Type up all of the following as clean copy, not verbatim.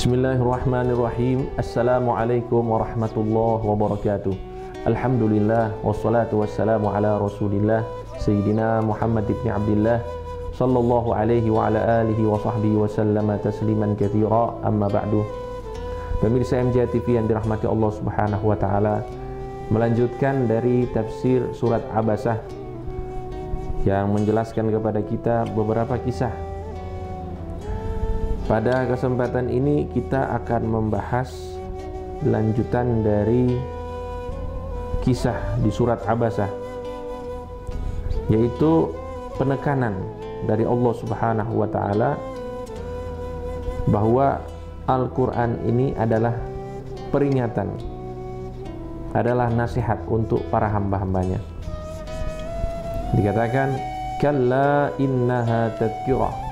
Bismillahirrahmanirrahim. Assalamualaikum warahmatullahi wabarakatuh. Alhamdulillah wassalatu wassalamu ala Rasulillah Sayyidina Muhammad ibn Abdillah sallallahu alaihi wa ala alihi wa sahbihi wa sallama tasliman katsira. Amma ba'du. Pemirsa MJ TV yang dirahmati Allah Subhanahu wa taala, melanjutkan dari tafsir surat Abasah yang menjelaskan kepada kita beberapa kisah. Pada kesempatan ini kita akan membahas lanjutan dari kisah di surat Abasah, yaitu penekanan dari Allah Subhanahu wa taala bahwa Al-Quran ini adalah peringatan, adalah nasihat untuk para hamba-hambanya. Dikatakan kalla innaha tadhkirah.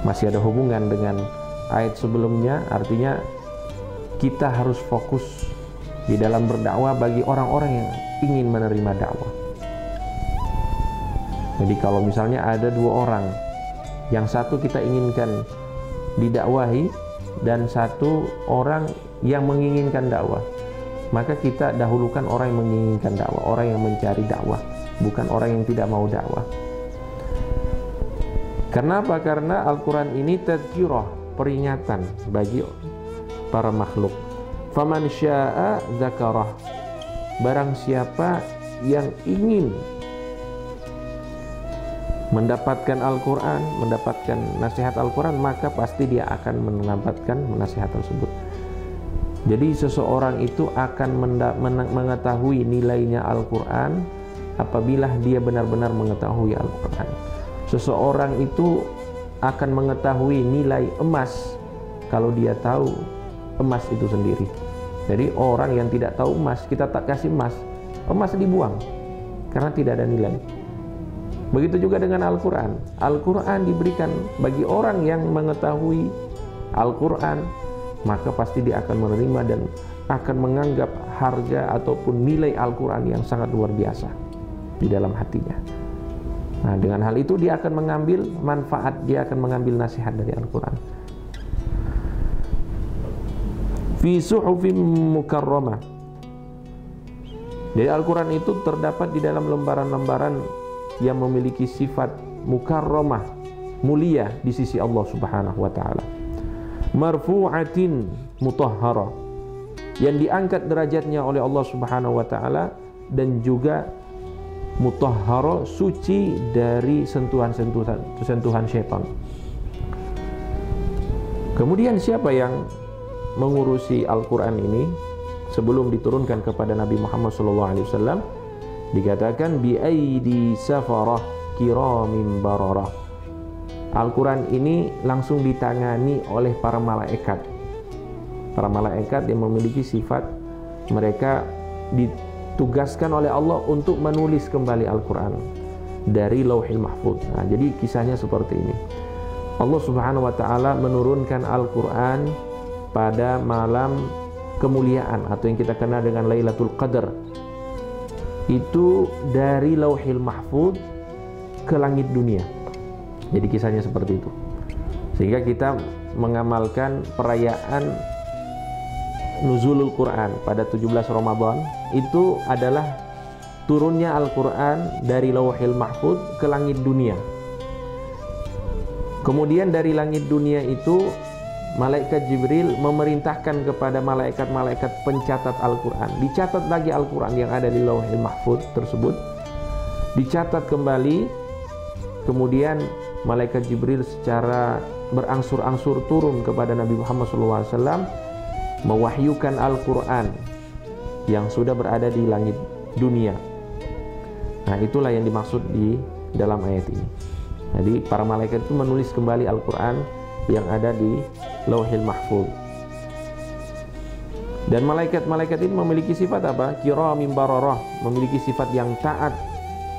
Masih ada hubungan dengan ayat sebelumnya, artinya kita harus fokus di dalam berdakwah bagi orang-orang yang ingin menerima dakwah. Jadi kalau misalnya ada dua orang, yang satu kita inginkan didakwahi dan satu orang yang menginginkan dakwah, maka kita dahulukan orang yang menginginkan dakwah, orang yang mencari dakwah, bukan orang yang tidak mau dakwah. Kenapa? Karena Al-Quran ini tadhkirah, peringatan bagi para makhluk. Faman syaa dzakarah. Barang siapa yang ingin mendapatkan Al-Quran, mendapatkan nasihat Al-Quran, maka pasti dia akan mendapatkan nasihat tersebut. Jadi seseorang itu akan mengetahui nilainya Al-Quran apabila dia benar-benar mengetahui Al-Quran. Seseorang itu akan mengetahui nilai emas kalau dia tahu emas itu sendiri. Jadi orang yang tidak tahu emas, kita tak kasih emas, emas dibuang karena tidak ada nilai. Begitu juga dengan Al-Quran. Al-Quran diberikan bagi orang yang mengetahui Al-Quran, maka pasti dia akan menerima dan akan menganggap harga ataupun nilai Al-Quran yang sangat luar biasa di dalam hatinya. Nah, dengan hal itu dia akan mengambil manfaat, dia akan mengambil nasihat dari Al-Quran. Fi suhufim mukarramah. Jadi Al-Quran itu terdapat di dalam lembaran-lembaran yang memiliki sifat mukarramah, mulia di sisi Allah Subhanahu wa taala. Marfu'atin mutahharah, yang diangkat derajatnya oleh Allah Subhanahu wa taala, dan juga mutahhara, suci dari sentuhan syaitan. Kemudian siapa yang mengurusi Al-Quran ini sebelum diturunkan kepada Nabi Muhammad SAW? Dikatakan bi aidi safarah kiramin bararah. Al-Quran ini langsung ditangani oleh para malaikat. Para malaikat yang memiliki sifat mereka ditugaskan oleh Allah untuk menulis kembali Al-Quran dari Lauhil Mahfuz. Nah, jadi kisahnya seperti ini. Allah Subhanahu wa taala menurunkan Al-Quran pada malam kemuliaan atau yang kita kenal dengan Lailatul Qadar. Itu dari Lauhil Mahfuz ke langit dunia. Jadi kisahnya seperti itu. Sehingga kita mengamalkan perayaan Nuzulul Quran pada 17 Ramadan, itu adalah turunnya Al-Quran dari Lauhil Mahfuz ke langit dunia. Kemudian dari langit dunia itu malaikat Jibril memerintahkan kepada malaikat-malaikat pencatat Al-Quran, dicatat lagi Al-Quran yang ada di Lauhil Mahfuz tersebut, dicatat kembali. Kemudian malaikat Jibril secara berangsur-angsur turun kepada Nabi Muhammad SAW, mewahyukan Al-Quran yang sudah berada di langit dunia. Nah, itulah yang dimaksud di dalam ayat ini. Jadi para malaikat itu menulis kembali Al-Quran yang ada di Lauhil Mahfuz. Dan malaikat-malaikat ini memiliki sifat apa? Kiramin bararah, memiliki sifat yang taat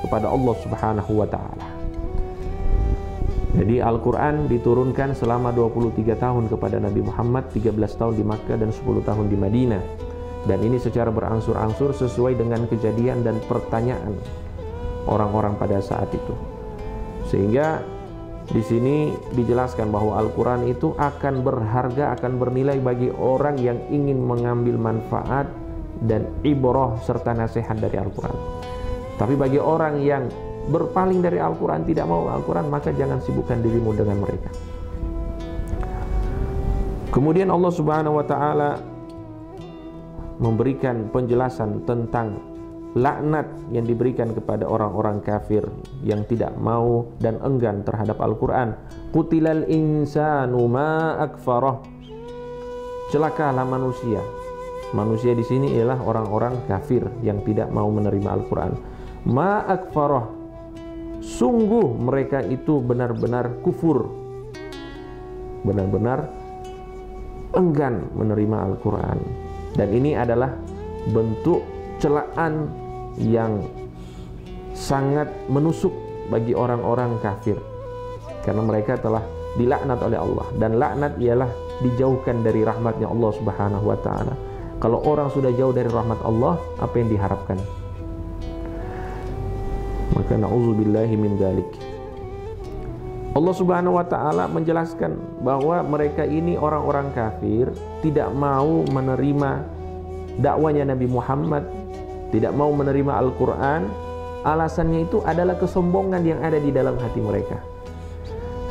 kepada Allah Subhanahu wa taala. Jadi Al-Quran diturunkan selama 23 tahun kepada Nabi Muhammad, 13 tahun di Makkah dan 10 tahun di Madinah. Dan ini secara berangsur-angsur sesuai dengan kejadian dan pertanyaan orang-orang pada saat itu. Sehingga Di sini dijelaskan bahwa Al-Quran itu akan berharga, akan bernilai bagi orang yang ingin mengambil manfaat dan ibrah serta nasihat dari Al-Quran. Tapi bagi orang yang berpaling dari Al-Quran, tidak mau Al-Quran, maka jangan sibukkan dirimu dengan mereka. Kemudian Allah Subhanahu wa Ta'ala memberikan penjelasan tentang laknat yang diberikan kepada orang-orang kafir yang tidak mau dan enggan terhadap Al-Quran. Qutilal insanu ma akfarah. Celakalah manusia. Manusia di sini ialah orang-orang kafir yang tidak mau menerima Al-Quran. Ma akfarah. Sungguh mereka itu benar-benar kufur, benar-benar enggan menerima Al-Quran. Dan ini adalah bentuk celaan yang sangat menusuk bagi orang-orang kafir, karena mereka telah dilaknat oleh Allah, dan laknat ialah dijauhkan dari rahmatnya Allah Subhanahu wa Ta'ala. Kalau orang sudah jauh dari rahmat Allah, apa yang diharapkan? Maka na'udzubillahi min dzalik. Allah Subhanahu wa Ta'ala menjelaskan bahwa mereka ini orang-orang kafir tidak mau menerima dakwanya Nabi Muhammad, tidak mau menerima Al-Quran. Alasannya itu adalah kesombongan yang ada di dalam hati mereka.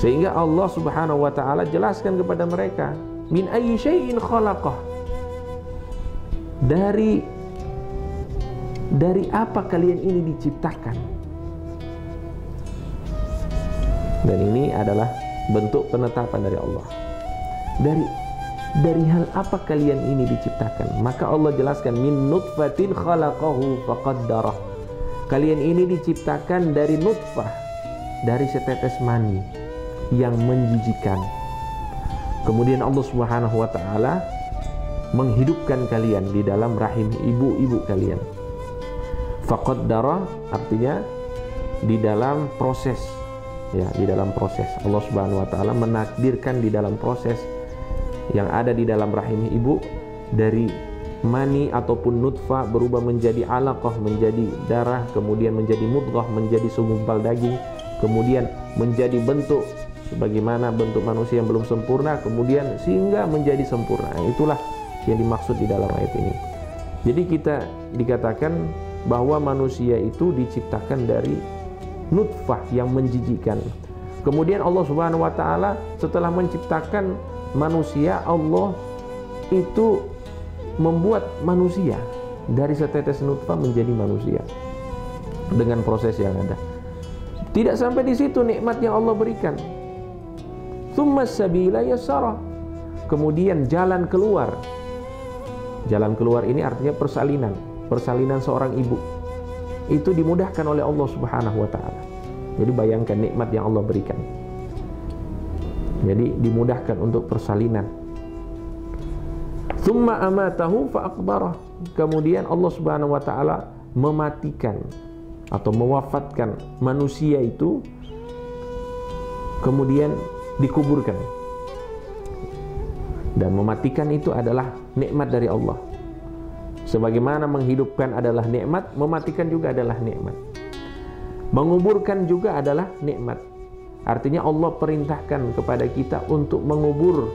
Sehingga Allah Subhanahu wa Ta'ala jelaskan kepada mereka, min ayyi syai'in khalaqah. Dari apa kalian ini diciptakan? Dan ini adalah bentuk penetapan dari Allah. Dari hal apa kalian ini diciptakan? Maka Allah jelaskan, min nutfatin khalaqahu faqaddarah. Kalian ini diciptakan dari nutfah, dari setetes mani yang menjijikan. Kemudian Allah Subhanahu wa Ta'ala menghidupkan kalian di dalam rahim ibu-ibu kalian. Faqaddarah artinya di dalam proses, ya, di dalam proses. Allah Subhanahu wa Ta'ala menakdirkan di dalam proses yang ada di dalam rahim ibu, dari mani ataupun nutfah berubah menjadi alaqah, menjadi darah, kemudian menjadi mudghah, menjadi segumpal daging, kemudian menjadi bentuk sebagaimana bentuk manusia yang belum sempurna, kemudian sehingga menjadi sempurna. Itulah yang dimaksud di dalam ayat ini. Jadi kita dikatakan bahwa manusia itu diciptakan dari nutfah yang menjijikan. Kemudian Allah Subhanahu wa Ta'ala setelah menciptakan manusia, Allah itu membuat manusia dari setetes nutfah menjadi manusia dengan proses yang ada. Tidak sampai di situ nikmat yang Allah berikan. Tsummas sabila yassara. Kemudian jalan keluar. Jalan keluar ini artinya persalinan. Persalinan seorang ibu itu dimudahkan oleh Allah Subhanahu wa Ta'ala. Jadi bayangkan nikmat yang Allah berikan. Jadi dimudahkan untuk persalinan. Tsumma amatahu fa'aqbarah. Kemudian Allah Subhanahu wa Ta'ala mematikan atau mewafatkan manusia itu, kemudian dikuburkan. Dan mematikan itu adalah nikmat dari Allah. Sebagaimana menghidupkan adalah nikmat, mematikan juga adalah nikmat. Menguburkan juga adalah nikmat. Artinya Allah perintahkan kepada kita untuk mengubur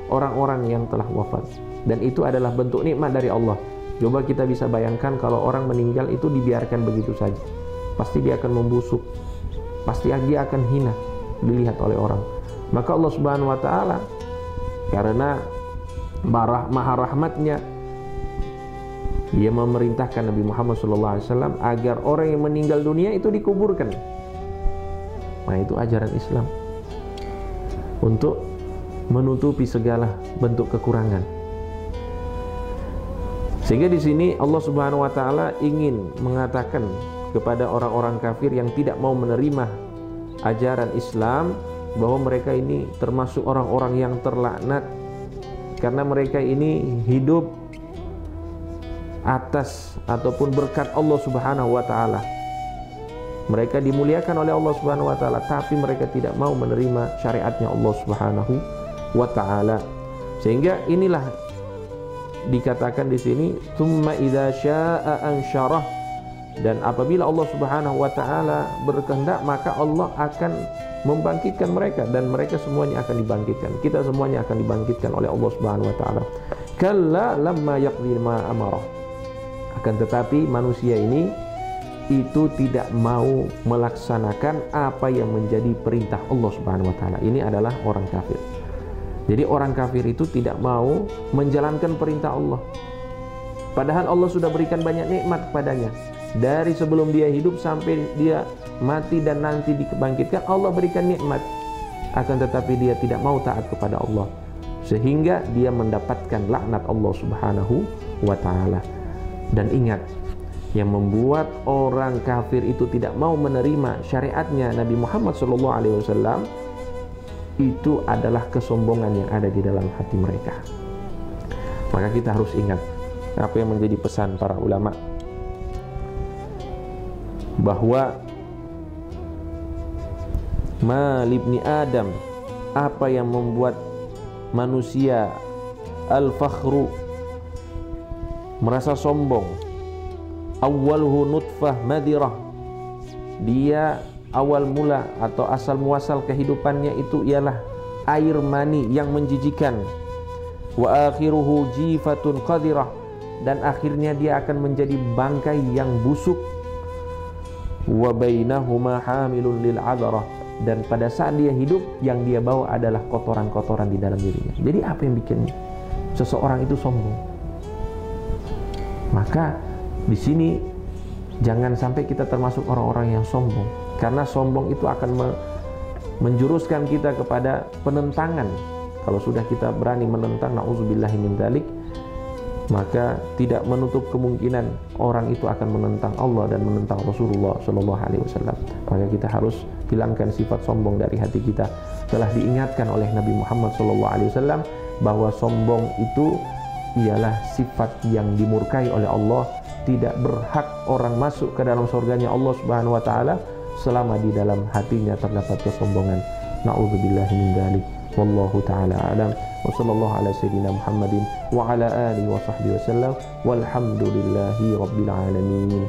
orang-orang yang telah wafat. Dan itu adalah bentuk nikmat dari Allah. Coba kita bisa bayangkan kalau orang meninggal itu dibiarkan begitu saja. Pasti dia akan membusuk. Pasti dia akan hina dilihat oleh orang. Maka Allah Subhanahu wa Ta'ala karena maha rahmatnya, Dia memerintahkan Nabi Muhammad SAW agar orang yang meninggal dunia itu dikuburkan. Nah, itu ajaran Islam untuk menutupi segala bentuk kekurangan. Sehingga di sini Allah Subhanahu wa Ta'ala ingin mengatakan kepada orang-orang kafir yang tidak mau menerima ajaran Islam bahwa mereka ini termasuk orang-orang yang terlaknat, karena mereka ini hidup atas ataupun berkat Allah Subhanahu wa Ta'ala. Mereka dimuliakan oleh Allah Subhanahu wa Ta'ala, tapi mereka tidak mau menerima syariatnya Allah Subhanahu wa Ta'ala. Sehingga inilah dikatakan di sini, tsumma idza syaa'a ansyarah. Dan apabila Allah Subhanahu wa taala berkehendak, maka Allah akan membangkitkan mereka dan mereka semuanya akan dibangkitkan. Kita semuanya akan dibangkitkan oleh Allah Subhanahu wa taala. Kalla lamma yaqdi ma amara. Akan tetapi manusia ini itu tidak mau melaksanakan apa yang menjadi perintah Allah Subhanahu wa taala. Ini adalah orang kafir. Jadi orang kafir itu tidak mau menjalankan perintah Allah. Padahal Allah sudah berikan banyak nikmat kepadanya. Dari sebelum dia hidup sampai dia mati dan nanti dibangkitkan, Allah berikan nikmat. Akan tetapi dia tidak mau taat kepada Allah, sehingga dia mendapatkan laknat Allah Subhanahu wa taala. Dan ingat, yang membuat orang kafir itu tidak mau menerima syariatnya Nabi Muhammad SAW itu adalah kesombongan yang ada di dalam hati mereka. Maka kita harus ingat apa yang menjadi pesan para ulama, bahwa malibni Adam, apa yang membuat manusia al-fakhru, merasa sombong, awwaluhu nutfah madirah, dia awal mula atau asal muasal kehidupannya itu ialah air mani yang menjijikan, wa akhiruhu jifatun qadirah, dan akhirnya dia akan menjadi bangkai yang busuk, wa bainahuma hamilun lil adarah, dan pada saat dia hidup yang dia bawa adalah kotoran-kotoran di dalam dirinya. Jadi apa yang bikin seseorang itu sombong? Maka di sini jangan sampai kita termasuk orang-orang yang sombong, karena sombong itu akan menjuruskan kita kepada penentangan. Kalau sudah kita berani menentang, na'udzubillahi min dzalik, maka tidak menutup kemungkinan orang itu akan menentang Allah dan menentang Rasulullah SAW. Maka kita harus hilangkan sifat sombong dari hati kita. Telah diingatkan oleh Nabi Muhammad SAW bahwa sombong itu ialah sifat yang dimurkai oleh Allah. Tidak berhak orang masuk ke dalam surganya Allah Subhanahu wa taala selama di dalam hatinya terdapat kesombongan. Na'udzubillahi min dzalik. Wallahu taala alam. Wa sallallahu ala sayyidina Muhammadin wa ala alihi wa sahbihi wasallam. Walhamdulillahi rabbil alamin.